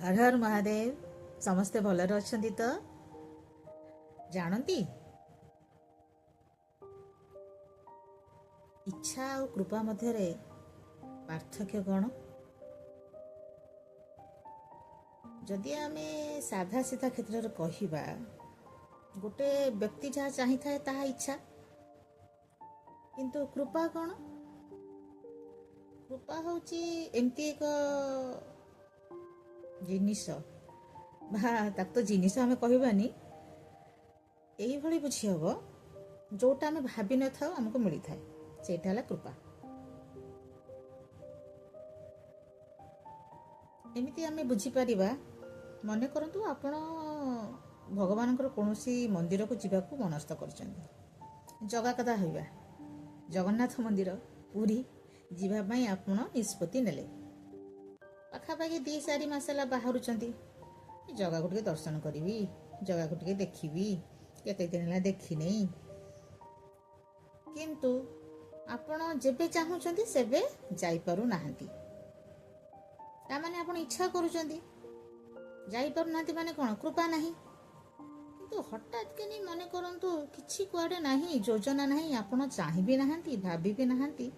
हर हर महादेव। समस्ते भलरे अछंती तो जानती इच्छा और कृपा मध्य पार्थक्य कौन? जदि आमे साधा सीधा क्षेत्र कहवा गोटे व्यक्ति जहाँ चाही थाए ताहा इच्छा, किंतु कृपा कौन? कृपा होची एमती एक जिनिस ताक तो जिनिस आमे कहबानी, यही भली बुझी हम जोटा आमे भाभी न थाओ हमको मिली थाए, सेटा हला कृपा। एमिति आमे बुझी परिबा। मने करंतु आपण भगवानଙ୍କର कौनसी मंदिर को जीवाकू मनस्थ करछन्ती, जगा कथा होइबा जगन्नाथ मंदिर पुरी जीवा पई आपण निष्पत्ति नेले। पाखापाखि 2-4 मास ହେଲା ବାହାରୁଛନ୍ତି, जगह को दर्शन करी, जगह को देखी, केते दिन है देखी नहीं, किंतु आपण जेबे चाहूचंती सेबे जाई पारु नाहंती। ता माने आपण इच्छा करूचंती, जाई पारु नाहंती माने कोन? कृपा नहीं। किंतु हठात के नहीं मने करंतु किछि कुआडे नहीं, योजना नहीं, आपण चाहि भी नाहंती, भाभी भी नाहंती,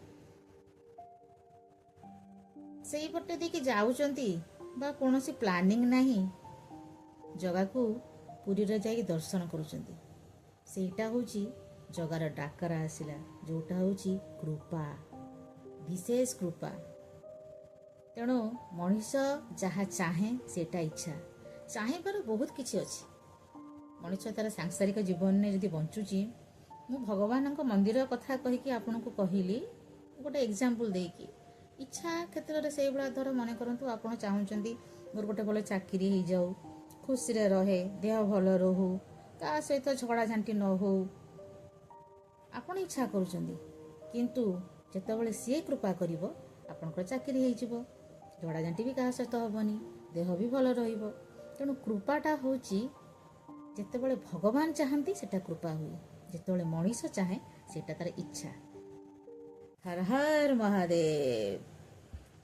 सेई पटे देखि जाउचंती बा कोनोसी प्लानिंग नहीं, जगह को पुरी रे जाई दर्शन करूचंती। सेटा होची जगार डाकरा आसिला, जोटा होची कृपा, विशेष कृपा। तेणु मनीष जहाँ चाहे सेटा इच्छा चाहे पर बहुत किछि अछि। मनीष तार सांसारिक जीवन में जदि बंचुची, मु भगवान मंदिर कथा कहीकि आपन को कहली गोटे एग्जांपल देकी। इच्छा क्षेत्र में से भाया धर मन करंतु आपण चाहूचंती मोर गोटे भल चाकरी हो जाऊ, खुशी रे रहे, देह भल रहू, का सहित झगड़ा झांटी न हो, आपण इच्छा करूचंती। किंतु जेतेबेले सी कृपा करिवो आपनकर चाकरी हो जिवो, झगड़ा झांटी भी का सहित हबनी, देह भी भल रहिबो। तेणु कृपाटा होची जेतेबेले भगवान चाहंती सेटा कृपा हुए, जेतेबेले मनीष चाहे सेटा तार इच्छा। हर हर महादेव।